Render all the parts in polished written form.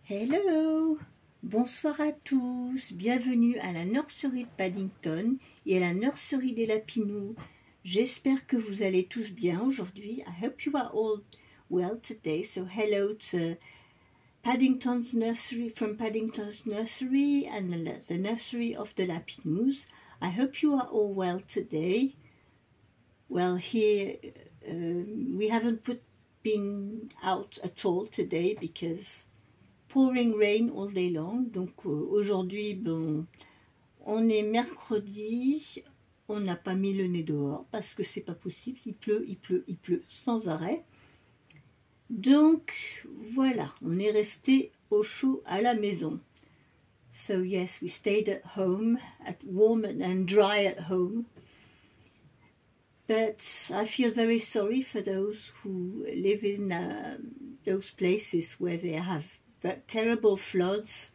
Hello! Bonsoir à tous, bienvenue à la nurserie de Paddington et à la nurserie des Lapinous. J'espère que vous allez tous bien aujourd'hui. I hope you are all well today. So hello to Paddington's nursery, from Paddington's nursery and the nursery of the Lapinous. I hope you are all well today. Well, here we haven't been out at all today because pouring rain all day long. Donc aujourd'hui, bon, on est mercredi, on n'a pas mis le nez dehors parce que c'est pas possible, il pleut sans arrêt. Donc voilà, on est resté au chaud à la maison. So yes, we stayed at home, warm and dry at home. But I feel very sorry for those who live in those places where they have terrible floods.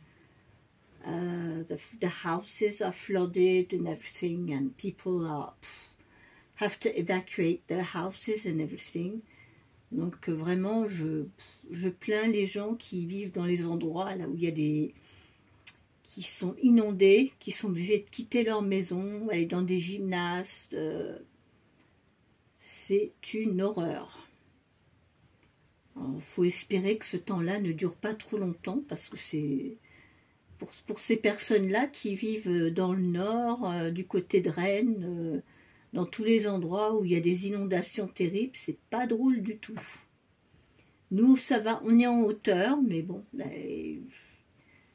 The houses are flooded and everything, and people have to evacuate their houses and everything. Donc vraiment, je plains les gens qui vivent dans les endroits là où il y a qui sont inondés, qui sont obligés de quitter leur maison, aller dans des gymnases. C'est une horreur. Il faut espérer que ce temps-là ne dure pas trop longtemps parce que c'est pour ces personnes-là qui vivent dans le nord, du côté de Rennes, dans tous les endroits où il y a des inondations terribles, c'est pas drôle du tout. Nous, ça va, on est en hauteur, mais bon,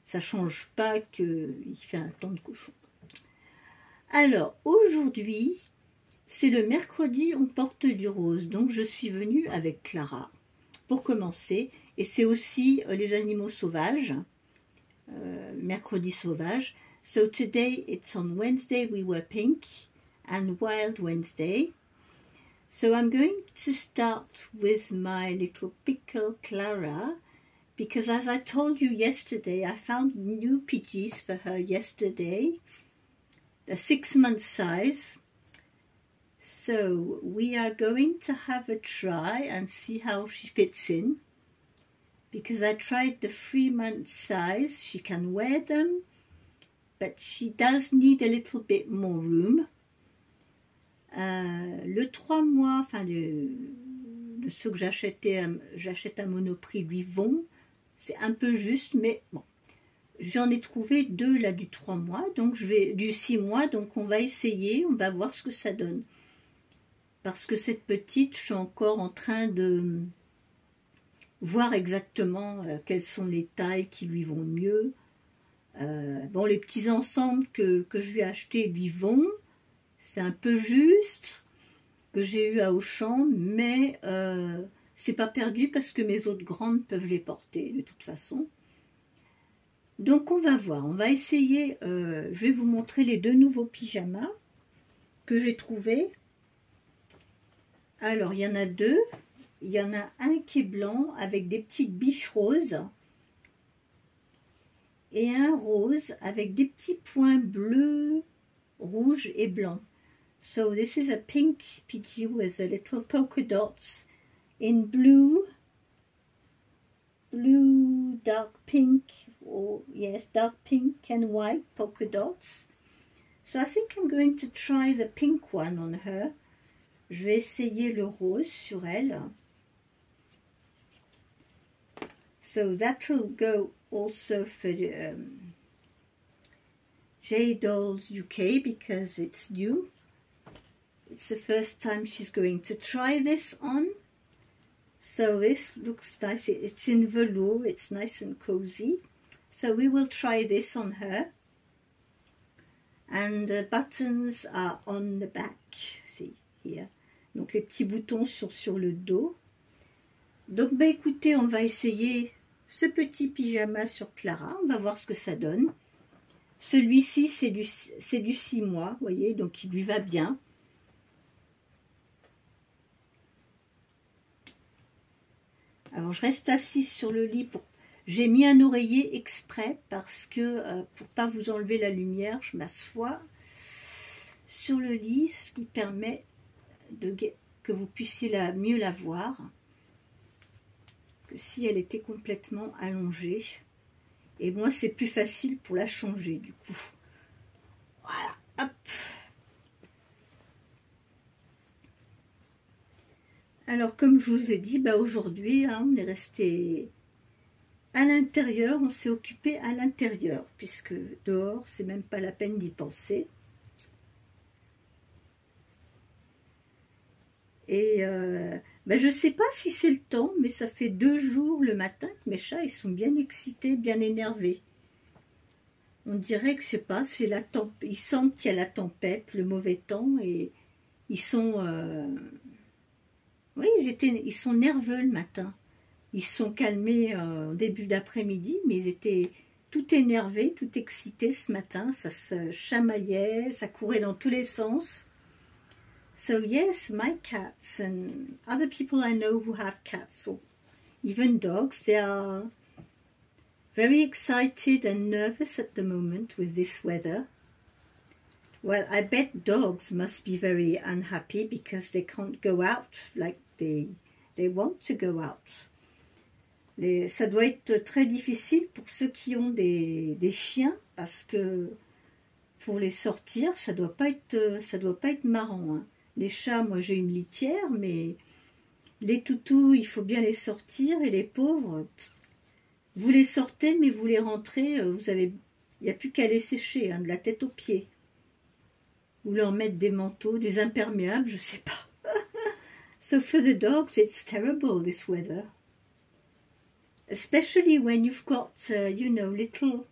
ça change pas qu'il fait un temps de cochon. Alors, aujourd'hui, c'est le mercredi, on porte du rose, donc je suis venue avec Clara. Pour commencer, et c'est aussi les animaux sauvages, mercredi sauvage. So today it's on Wednesday we were pink and Wild Wednesday. So I'm going to start with my little pickle Clara, because as I told you yesterday, I found new pidgeys for her yesterday, a 6-month size. So we are going to have a try and see how she fits in, because I tried the 3-month size. She can wear them, but she does need a little bit more room. Le 3 mois, enfin de ceux que j'achète à Monoprix lui vont, c'est un peu juste, mais bon. J'en ai trouvé 2 là du 3 mois, donc du 6 mois, donc on va essayer, on va voir ce que ça donne. Parce que cette petite, je suis encore en train de voir exactement quelles sont les tailles qui lui vont mieux. Bon, les petits ensembles que je lui ai achetés lui vont. C'est un peu juste, que j'ai eu à Auchan, mais c'est pas perdu parce que mes autres grandes peuvent les porter de toute façon. Donc on va voir, on va essayer, je vais vous montrer les 2 nouveaux pyjamas que j'ai trouvés. Alors, il y en a 2. Il y en a un qui est blanc avec des petites biches roses. Et un rose avec des petits points bleus, rouges et blancs. So, this is a pink pidgey with a little polka dots in blue, dark pink, or yes, dark pink and white polka dots. So, I think I'm going to try the pink one on her. Je vais essayer le rose sur elle. So that will go also for J Dolls UK because it's new. It's the first time she's going to try this on. So this looks nice. It's in velour. It's nice and cozy. So we will try this on her. And the buttons are on the back. See here. Donc les petits boutons sur le dos. Donc bah écoutez, on va essayer ce petit pyjama sur Clara. On va voir ce que ça donne. Celui-ci c'est du 6 mois, vous voyez, donc il lui va bien. Alors je reste assise sur le lit. J'ai mis un oreiller exprès parce que pour pas vous enlever la lumière, je m'assois sur le lit, ce qui permet que vous puissiez mieux la voir que si elle était complètement allongée. Et moi, c'est plus facile pour la changer, du coup. Voilà, hop. Alors, comme je vous ai dit, bah, aujourd'hui, hein, on est resté à l'intérieur, on s'est occupé à l'intérieur, puisque dehors, c'est même pas la peine d'y penser. Et ben je ne sais pas si c'est le temps, mais ça fait 2 jours le matin que mes chats ils sont bien excités, bien énervés. On dirait que, je sais pas, c'est la tempête. Ils sentent qu'il y a la tempête, le mauvais temps, et ils sont, oui, ils sont nerveux le matin. Ils se sont calmés au début d'après-midi, mais ils étaient tout énervés, tout excités ce matin. Ça se chamaillait, ça courait dans tous les sens. So yes, my cats and other people I know who have cats or even dogs, they are very excited and nervous at the moment with this weather. Well, I bet dogs must be very unhappy because they can't go out like they want to go out. Ça doit être très difficile pour ceux qui ont des chiens parce que pour les sortir, ça doit pas être marrant, hein. Les chats, moi j'ai une litière, mais les toutous, il faut bien les sortir, et les pauvres, vous les sortez, mais vous les rentrez, il n'y a plus qu'à les sécher, hein, de la tête aux pieds. Ou leur mettre des manteaux, des imperméables, je sais pas. So for the dogs, it's terrible, this weather. Especially when you've got, you know, little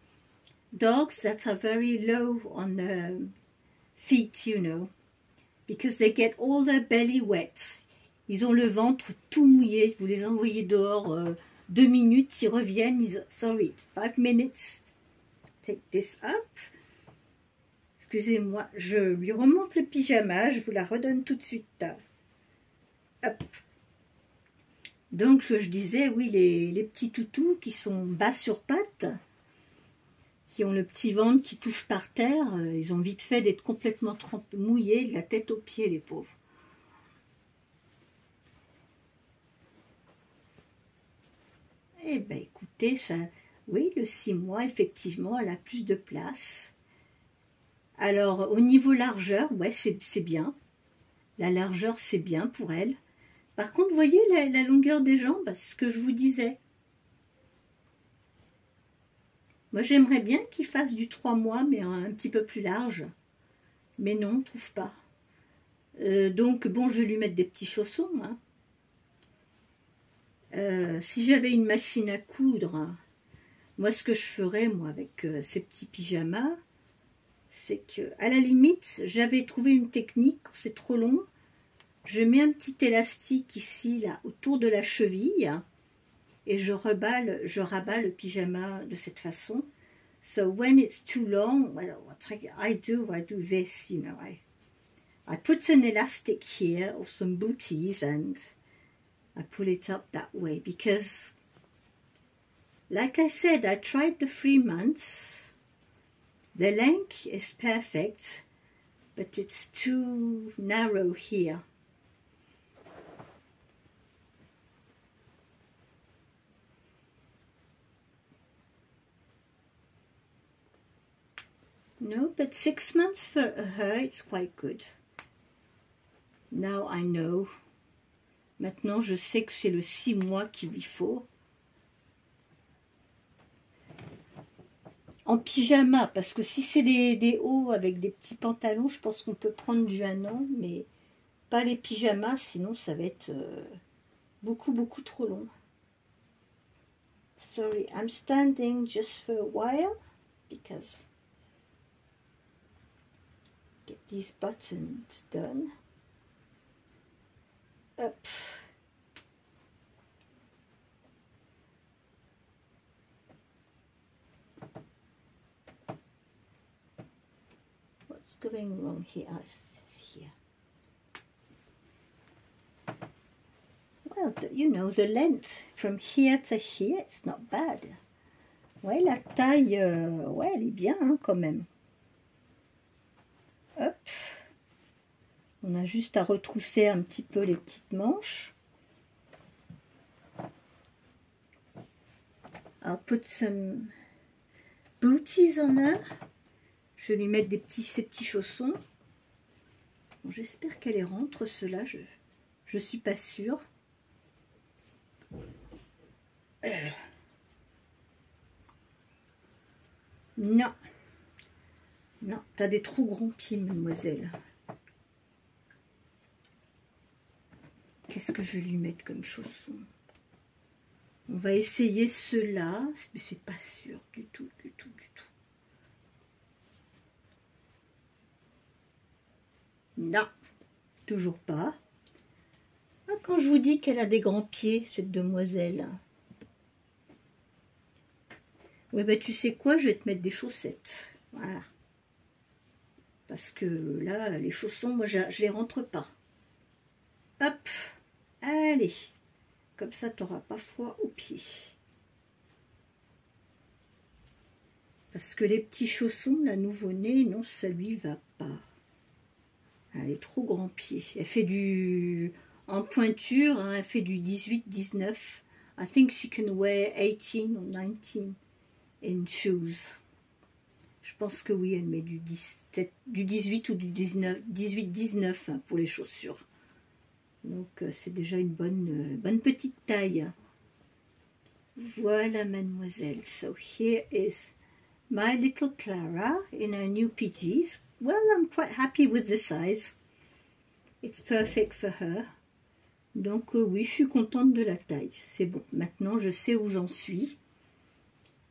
dogs that are very low on their feet, you know. Because they get all their belly wet. Ils ont le ventre tout mouillé. Vous les envoyez dehors 2 minutes, ils reviennent. Sorry, 5 minutes. Take this up. Excusez-moi, je lui remonte le pyjama. Je vous la redonne tout de suite. Hop. Donc, je disais, oui, les petits toutous qui sont bas sur pattes, qui ont le petit ventre qui touche par terre, ils ont vite fait d'être complètement mouillés, de la tête aux pieds, les pauvres. Eh bien, écoutez, ça, oui, le 6 mois, effectivement, elle a plus de place. Alors, au niveau largeur, ouais, c'est bien. La largeur, c'est bien pour elle. Par contre, vous voyez la longueur des jambes, c'est ce que je vous disais. Moi, j'aimerais bien qu'il fasse du 3 mois, mais un petit peu plus large. Mais non, on ne trouve pas. Donc, bon, je vais lui mettre des petits chaussons. Hein. Si j'avais une machine à coudre, hein, moi, ce que je ferais, moi, avec ces petits pyjamas, c'est que, à la limite, j'avais trouvé une technique, quand c'est trop long, je mets un petit élastique ici, là, autour de la cheville, et je rabats le pyjama de cette façon. So when it's too long, well, what I do this, you know, I put an elastic here or some booties and I pull it up that way because, like I said, I tried the 3 months. The length is perfect, but it's too narrow here. No, but 6 months for her, it's quite good. Now I know. Maintenant, je sais que c'est le 6 mois qu'il lui faut. En pyjama, parce que si c'est des hauts avec des petits pantalons, je pense qu'on peut prendre du 1 an, mais pas les pyjamas, sinon ça va être beaucoup trop long. Sorry, I'm standing just for a while, because get these buttons done. Up. What's going wrong here? Well, you know, the length from here to here, it's not bad. Ouais, la taille, ouais, elle est bien hein, quand même. Hop. On a juste à retrousser un petit peu les petites manches. I'll put some booties on her. Je vais lui mettre ses petits chaussons. Bon, j'espère qu'elle les rentre, ceux-là. Je suis pas sûre. Non. Non, t'as des trop grands pieds, mademoiselle. Qu'est-ce que je vais lui mettre comme chaussons? On va essayer ceux-là, mais c'est pas sûr du tout, du tout, du tout. Non, toujours pas. Ah, quand je vous dis qu'elle a des grands pieds, cette demoiselle. Ouais, ben tu sais quoi, je vais te mettre des chaussettes. Voilà. Parce que là, les chaussons, moi, je les rentre pas. Hop, allez. Comme ça, tu n'auras pas froid aux pieds. Parce que les petits chaussons, la nouveau-née, non, ça lui va pas. Elle est trop grand pied. Elle fait du... En pointure, hein, elle fait du 18-19. I think she can wear 18 or 19 in shoes. Je pense que oui, elle met du 18 ou du 18-19 hein, pour les chaussures. Donc c'est déjà une bonne petite taille. Voilà mademoiselle. So here is my little Clara in her new PGs. Well, I'm quite happy with the size. It's perfect for her. Donc oui, je suis contente de la taille. C'est bon. Maintenant, je sais où j'en suis.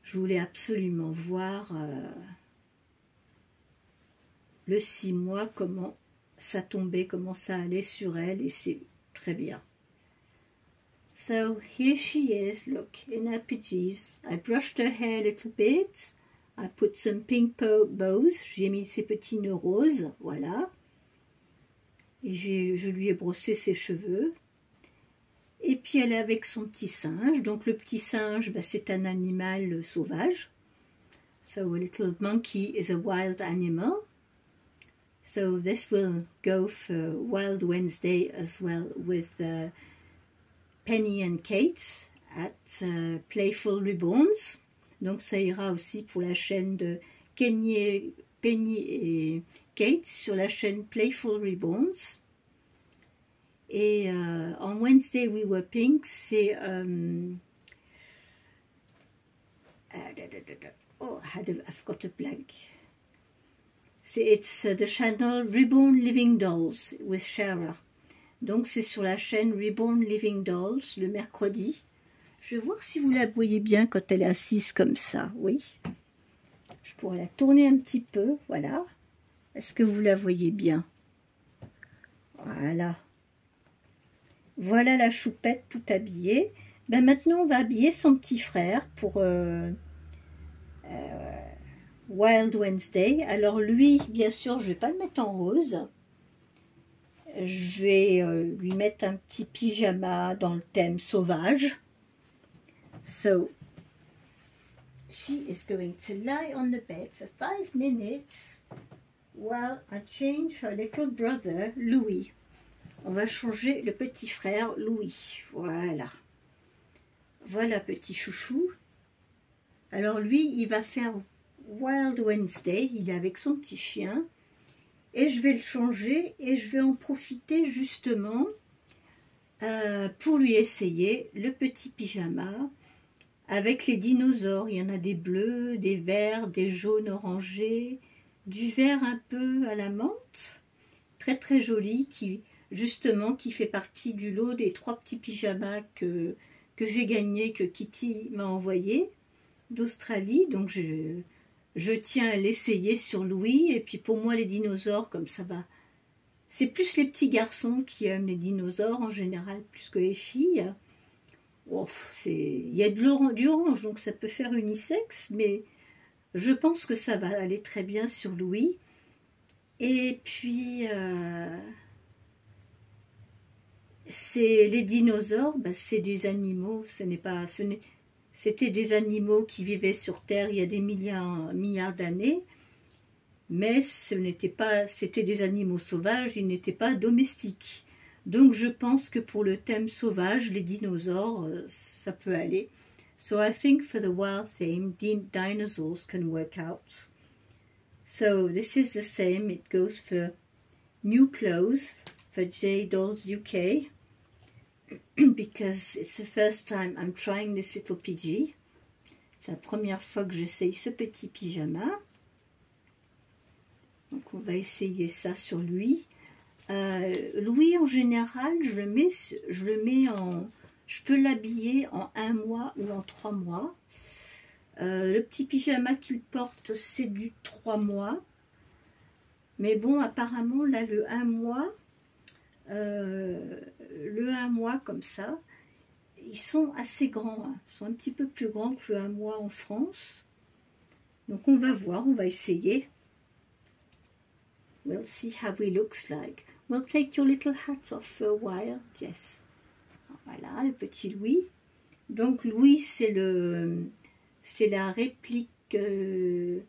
Je voulais absolument voir le 6 mois, comment ça tombait, comment ça allait sur elle, et c'est très bien. So here she is, look, in her PGs. I brushed her hair a little bit. I put some pink bows. J'ai mis ses petits nœuds roses, voilà. Et je lui ai brossé ses cheveux. Et puis elle est avec son petit singe. Donc le petit singe, bah, c'est un animal sauvage. So a little monkey is a wild animal. So this will go for Wild Wednesday as well with Penny and Kate at Playful Ribbons. Donc ça ira aussi pour la chaîne de Penny et Kate sur la chaîne Playful Ribbons. Et on Wednesday We Were Pink, c'est... oh, I've got a blank. It's the channel Reborn Living Dolls with Shara. Donc c'est sur la chaîne Reborn Living Dolls le mercredi. Je vais voir si vous la voyez bien quand elle est assise comme ça. Oui. Je pourrais la tourner un petit peu. Voilà. Est-ce que vous la voyez bien? Voilà. Voilà la choupette tout habillée. Ben maintenant on va habiller son petit frère pour... Wild Wednesday. Alors lui, bien sûr, je vais pas le mettre en rose. Je vais lui mettre un petit pyjama dans le thème sauvage. So, she is going to lie on the bed for 5 minutes while I change her little brother, Louis. On va changer le petit frère, Louis. Voilà. Voilà, petit chouchou. Alors lui, il va faire Wild Wednesday, il est avec son petit chien, et je vais le changer, et je vais en profiter justement pour lui essayer le petit pyjama avec les dinosaures. Il y en a des bleus, des verts, des jaunes orangés, du vert un peu à la menthe, très très joli, qui fait partie du lot des 3 petits pyjamas que j'ai gagnés, que Kitty m'a envoyé d'Australie. Donc je tiens à l'essayer sur Louis. Et puis pour moi, les dinosaures, comme ça va... C'est plus les petits garçons qui aiment les dinosaures, en général, plus que les filles. Oh, il y a du orange, donc ça peut faire unisexe, mais je pense que ça va aller très bien sur Louis. Et puis, c'est les dinosaures, bah, c'est des animaux, c'était des animaux qui vivaient sur Terre il y a des milliards d'années, mais c'était des animaux sauvages, ils n'étaient pas domestiques. Donc je pense que pour le thème sauvage, les dinosaures, ça peut aller. So I think for the wild theme, dinosaurs can work out. So this is the same. It goes for new clothes for J Dolls UK because it's the first time I'm trying this little PG. C'est la première fois que j'essaye ce petit pyjama. Donc on va essayer ça sur lui. Louis en général, je peux l'habiller en 1 mois ou en 3 mois. Le petit pyjama qu'il porte, c'est du 3 mois. Mais bon, apparemment, là, le 1 mois comme ça, ils sont assez grands. Hein. Ils sont un petit peu plus grands que le 1 mois en France. Donc, on va voir, on va essayer. We'll see how he looks like. We'll take your little hat off for a while. Yes. Voilà, le petit Louis. Donc, Louis, c'est la réplique du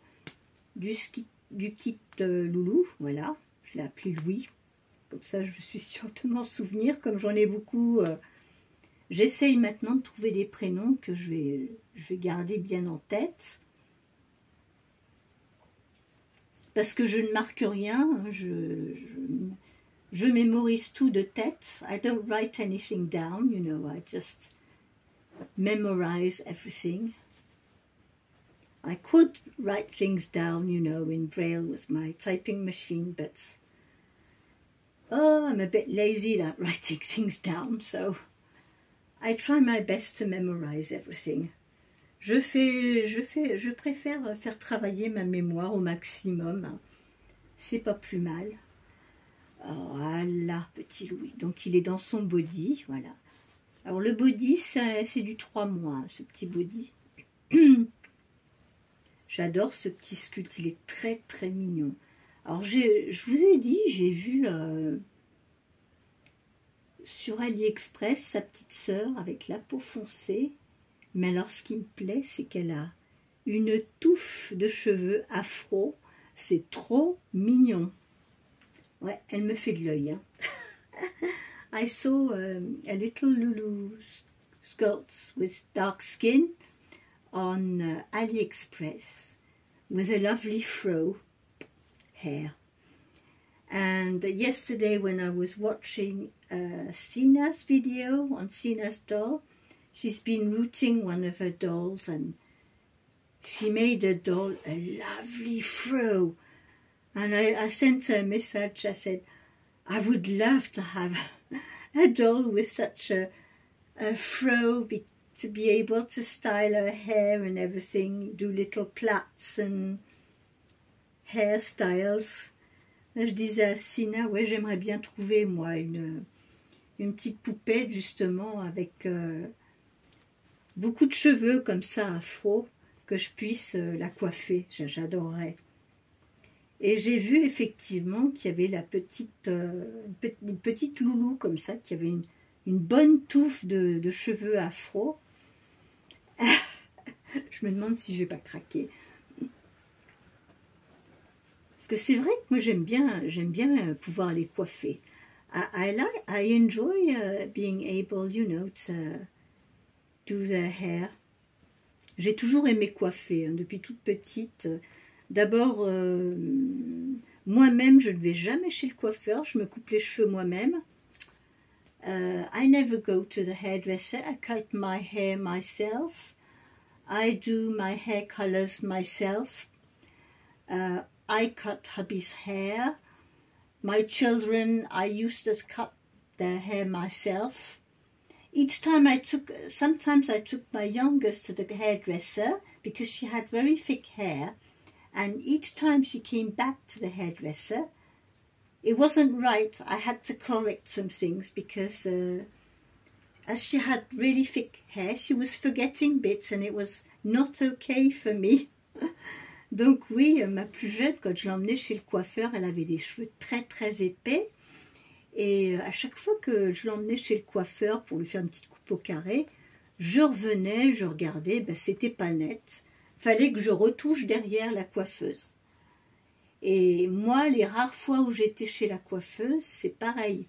kit Loulou. Voilà, je l'ai appelé Louis. Comme ça, je suis sûre de m'en souvenir. Comme j'en ai beaucoup, j'essaye maintenant de trouver des prénoms que je vais garder bien en tête. Parce que je ne marque rien, je mémorise tout de tête. I don't write anything down, you know, I just memorize everything. I could write things down, you know, in Braille with my typing machine, but I'm a bit lazy at writing things down, so I try my best to memorize everything. Je préfère faire travailler ma mémoire au maximum. C'est pas plus mal. Voilà, petit Louis. Donc, il est dans son body, voilà. Alors, le body, c'est du 3 mois, ce petit body. J'adore ce petit sculpte, il est très, très mignon. Alors, je vous ai dit, j'ai vu sur AliExpress sa petite sœur avec la peau foncée. Mais alors, ce qui me plaît, c'est qu'elle a une touffe de cheveux afro. C'est trop mignon. Ouais, elle me fait de l'œil. Hein. I saw a little Lulu sculpt with dark skin on AliExpress with a lovely fro hair. And yesterday when I was watching Sina's video on Sina's doll, she's been rooting one of her dolls and she made her doll a lovely fro. And I sent her a message. I said, I would love to have a doll with such a fro, to be able to style her hair and everything, do little plaits and hairstyles. Là, je disais à Sina, ouais, j'aimerais bien trouver, moi, une petite poupette, justement, avec beaucoup de cheveux comme ça, afro, que je puisse la coiffer. J'adorerais. Et j'ai vu effectivement qu'il y avait une petite loulou comme ça, qui avait une bonne touffe de cheveux afro. Je me demande si je vais pas craquer. Parce que c'est vrai que moi j'aime bien pouvoir les coiffer. I enjoy being able, you know, to do their hair. J'ai toujours aimé coiffer, hein, depuis toute petite. D'abord, moi-même, je ne vais jamais chez le coiffeur, je me coupe les cheveux moi-même. I never go to the hairdresser, I cut my hair myself. I do my hair colors myself. I cut hubby's hair. My children, I used to cut their hair myself. Each time sometimes I took my youngest to the hairdresser because she had very thick hair. And each time she came back to the hairdresser, it wasn't right. I had to correct some things because as she had really thick hair, she was forgetting bits and it was not okay for me. Donc oui, ma plus jeune, quand je l'emmenais chez le coiffeur, elle avait des cheveux très très épais. Et à chaque fois que je l'emmenais chez le coiffeur pour lui faire une petite coupe au carré, je revenais, je regardais, ben, c'était pas net. Fallait que je retouche derrière la coiffeuse. Et moi, les rares fois où j'étais chez la coiffeuse, c'est pareil.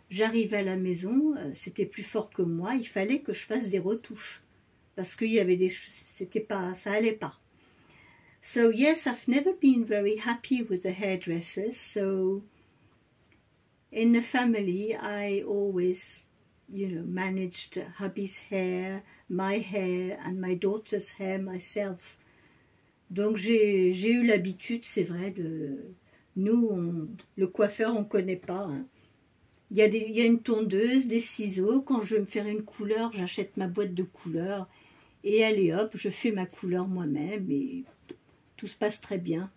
J'arrivais à la maison, c'était plus fort que moi, il fallait que je fasse des retouches. parce qu'il y avait des, c'était pas, ça allait pas. So yes, I've never been very happy with the hairdressers. So in the family, I always, you know, managed hubby's hair, my hair, and my daughter's hair myself. Donc j'ai eu l'habitude, c'est vrai, de nous, le coiffeur, on connaît pas. Hein. Il y a une tondeuse, des ciseaux. Quand je veux me faire une couleur, j'achète ma boîte de couleurs et allez hop, je fais ma couleur moi-même et tout se passe très bien.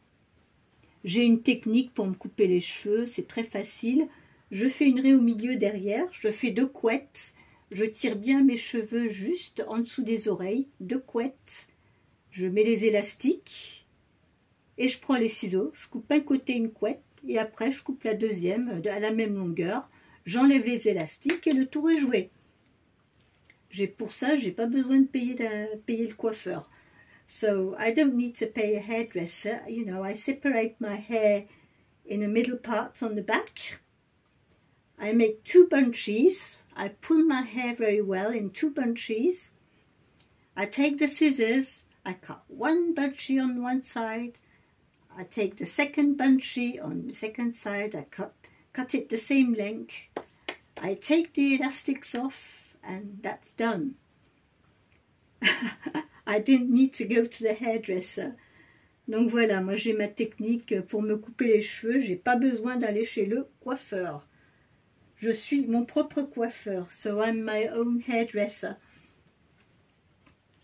J'ai une technique pour me couper les cheveux, c'est très facile. Je fais une raie au milieu derrière, je fais 2 couettes, je tire bien mes cheveux juste en dessous des oreilles, 2 couettes. Je mets les élastiques et je prends les ciseaux, je coupe un côté une couette et après je coupe la deuxième à la même longueur. J'enlève les élastiques et le tour est joué. Pour ça, j'ai pas besoin de payer le coiffeur. So I don't need to pay a hairdresser. You know, I separate my hair in the middle part on the back. I make 2 bunches. I pull my hair very well in 2 bunches. I take the scissors. I cut 1 bunchy on one side. I take the second bunchy on the second side. I cut it the same length. I take the elastics off and that's done. I didn't need to go to the hairdresser. Donc voilà, moi j'ai ma technique pour me couper les cheveux. J'ai pas besoin d'aller chez le coiffeur. Je suis mon propre coiffeur. So I'm my own hairdresser.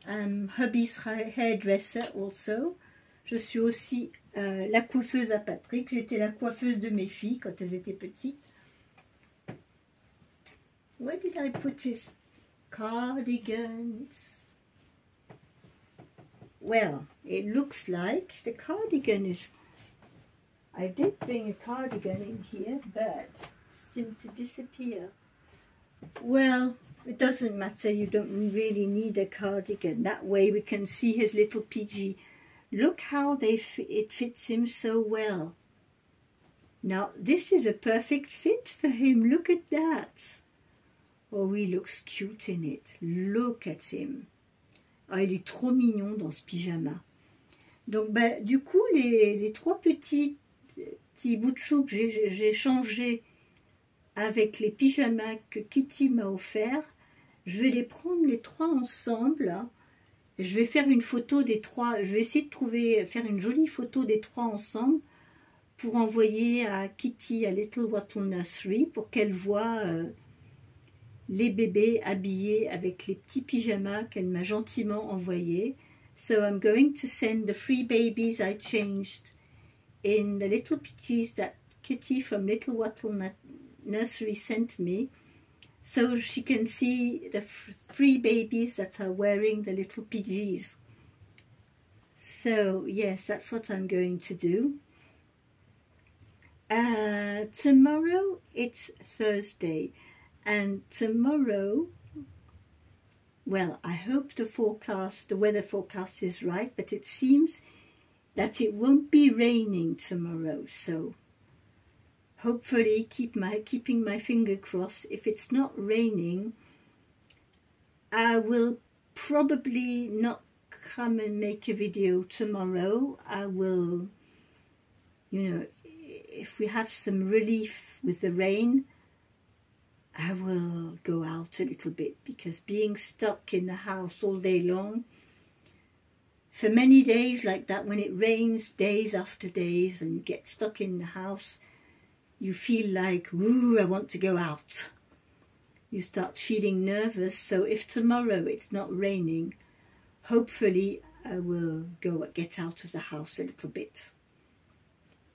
I'm hubby's hairdresser also. Je suis aussi la coiffeuse à Patrick. J'étais la coiffeuse de mes filles quand elles étaient petites. Where did I put this? Cardigans. Well, it looks like the cardigan is... I did bring a cardigan in here, but it seemed to disappear. Well, it doesn't matter. You don't really need a cardigan. That way we can see his little PG. Look how it fits him so well. Now, this is a perfect fit for him. Look at that. Oh, he looks cute in it. Look at him. Ah, il est trop mignon dans ce pyjama. Donc, ben, du coup, les 3 petits bouts de chou que j'ai changés avec les pyjamas que Kitty m'a offert, je vais les prendre les 3 ensemble. Hein. Je vais faire une photo des 3. Je vais essayer de faire une jolie photo des 3 ensemble pour envoyer à Kitty à Little Wattle Nursery pour qu'elle voit les bébés habillés avec les petits pyjamas qu'elle m'a gentiment envoyés. So I'm going to send the 3 babies I changed in the little PJs that Kitty from Little Wattle Nursery sent me, so she can see the 3 babies that are wearing the little PJs. So yes, that's what I'm going to do. Tomorrow it's Thursday, and tomorrow, well, I hope the weather forecast is right, but it seems that it won't be raining tomorrow, so hopefully keeping my finger crossed. If it's not raining, I will probably not come and make a video tomorrow. I will, you know, if we have some relief with the rain, I will go out a little bit, because being stuck in the house all day long, for many days like that, when it rains days after days and you get stuck in the house, you feel like, ooh, I want to go out. You start feeling nervous. So if tomorrow it's not raining, hopefully I will get out of the house a little bit.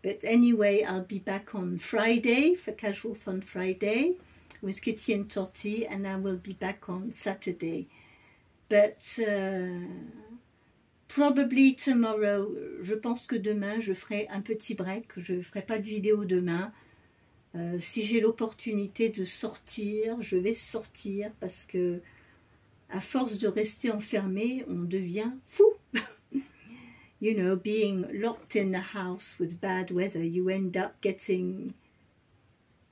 But anyway, I'll be back on Friday for Casual Fun Friday with Kitty and Totty, and I will be back on Saturday. But probably tomorrow, je pense que demain, je ferai un petit break. Je ne ferai pas de vidéo demain. Si j'ai l'opportunité de sortir, je vais sortir, parce que à force de rester enfermé, on devient fou. You know, being locked in the house with bad weather, you end up getting...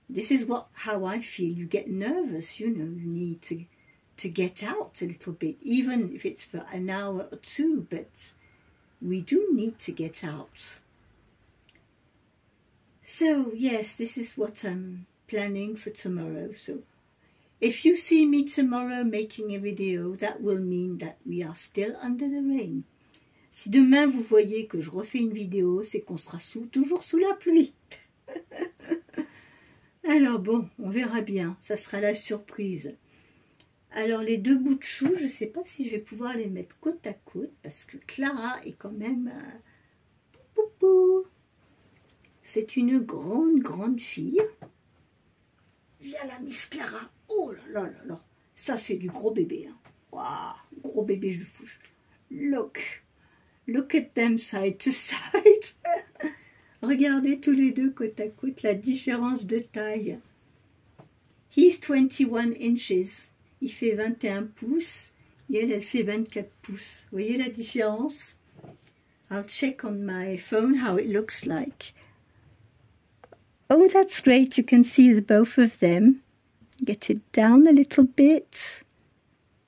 This is how I feel. You get nervous, you know, you need to to get out a little bit, even if it's for an hour or two, but we do need to get out. So yes, this is what I'm planning for tomorrow. So if you see me tomorrow making a video, that will mean that we are still under the rain. Si demain vous voyez que je refais une vidéo, c'est qu'on sera toujours sous la pluie. Alors bon, on verra bien, ça sera la surprise. Alors les deux bouts de chou, je ne sais pas si je vais pouvoir les mettre côte à côte, parce que Clara est quand même... C'est une grande fille. Viens la Miss Clara. Oh là là là là. Ça c'est du gros bébé. Hein. Waouh, gros bébé je fous. Look at them side to side. Regardez tous les deux côte à côte la différence de taille. He's 21 inches. Il fait 21 pouces. Et elle fait 24 pouces. Vous voyez la différence? I'll check on my phone how it looks like. Oh, that's great. You can see the both of them. Get it down a little bit.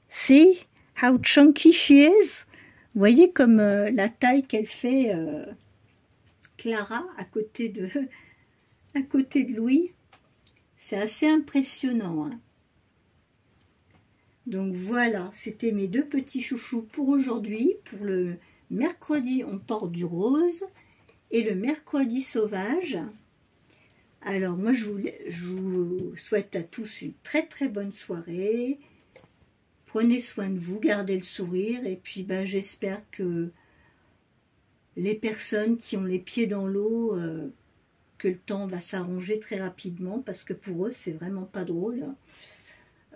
See how chunky she is? Vous voyez comme la taille qu'elle fait Clara à côté de Louis. C'est assez impressionnant. Hein. Donc voilà, c'était mes deux petits chouchous pour aujourd'hui. Pour le mercredi, on porte du rose. Et le mercredi sauvage. Alors moi, je vous souhaite à tous une très bonne soirée. Prenez soin de vous, gardez le sourire. Et puis ben, j'espère que les personnes qui ont les pieds dans l'eau, que le temps va s'arranger très rapidement. Parce que pour eux, c'est vraiment pas drôle.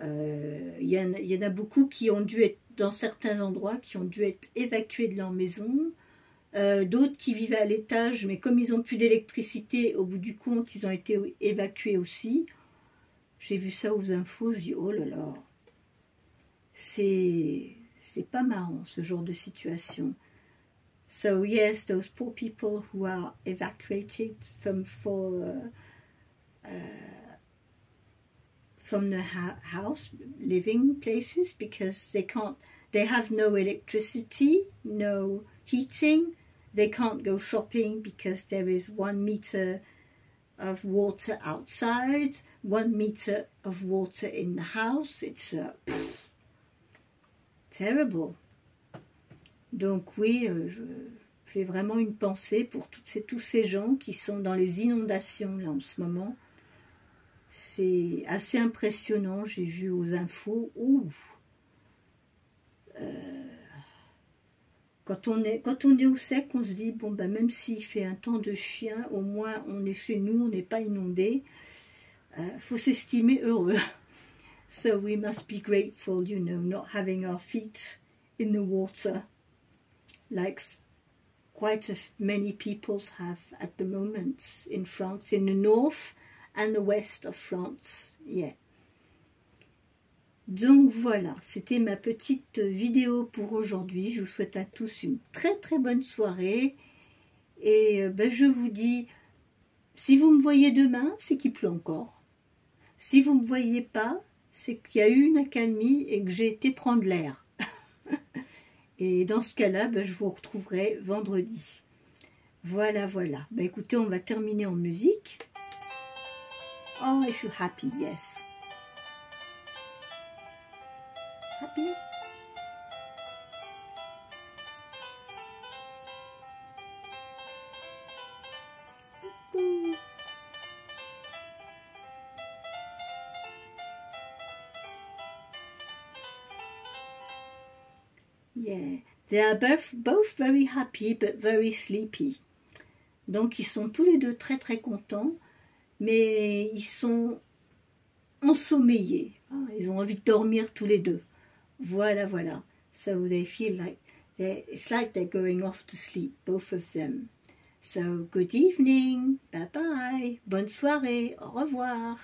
Il y en a beaucoup qui ont dû être, dans certains endroits, qui ont dû être évacués de leur maison. D'autres qui vivaient à l'étage, mais comme ils n'ont plus d'électricité, au bout du compte, ils ont été évacués aussi. J'ai vu ça aux infos, je dis, oh là là, c'est pas marrant, ce genre de situation. So yes, those poor people who are evacuated from the house, living places, because they have no electricity, no heating, they can't go shopping because there is 1 meter of water outside, 1 meter of water in the house. It's terrible. Donc oui, je fais vraiment une pensée pour tous ces gens qui sont dans les inondations là en ce moment. C'est assez impressionnant, j'ai vu aux infos. Quand on est au sec, on se dit, bon, ben, même s'il fait un temps de chien, au moins on est chez nous, on n'est pas inondé. Faut s'estimer heureux. So we must be grateful, you know, not having our feet in the water, like quite many people have at the moment in France, in the north and the west of France. Yeah. Donc voilà, c'était ma petite vidéo pour aujourd'hui. Je vous souhaite à tous une très bonne soirée. Et ben, je vous dis, si vous me voyez demain, c'est qu'il pleut encore. Si vous ne me voyez pas, c'est qu'il y a eu une accalmie et que j'ai été prendre l'air. Et dans ce cas-là, ben, je vous retrouverai vendredi. Voilà. Ben, écoutez, on va terminer en musique. Oh, if you're happy, yes. Happy? Yeah, they are both very happy but very sleepy. Donc ils sont tous les deux très contents, mais ils sont ensommeillés. Hein, ils ont envie de dormir tous les deux. Voilà. So they feel like it's like they're going off to sleep, both of them. So good evening, bye bye, bonne soirée, au revoir.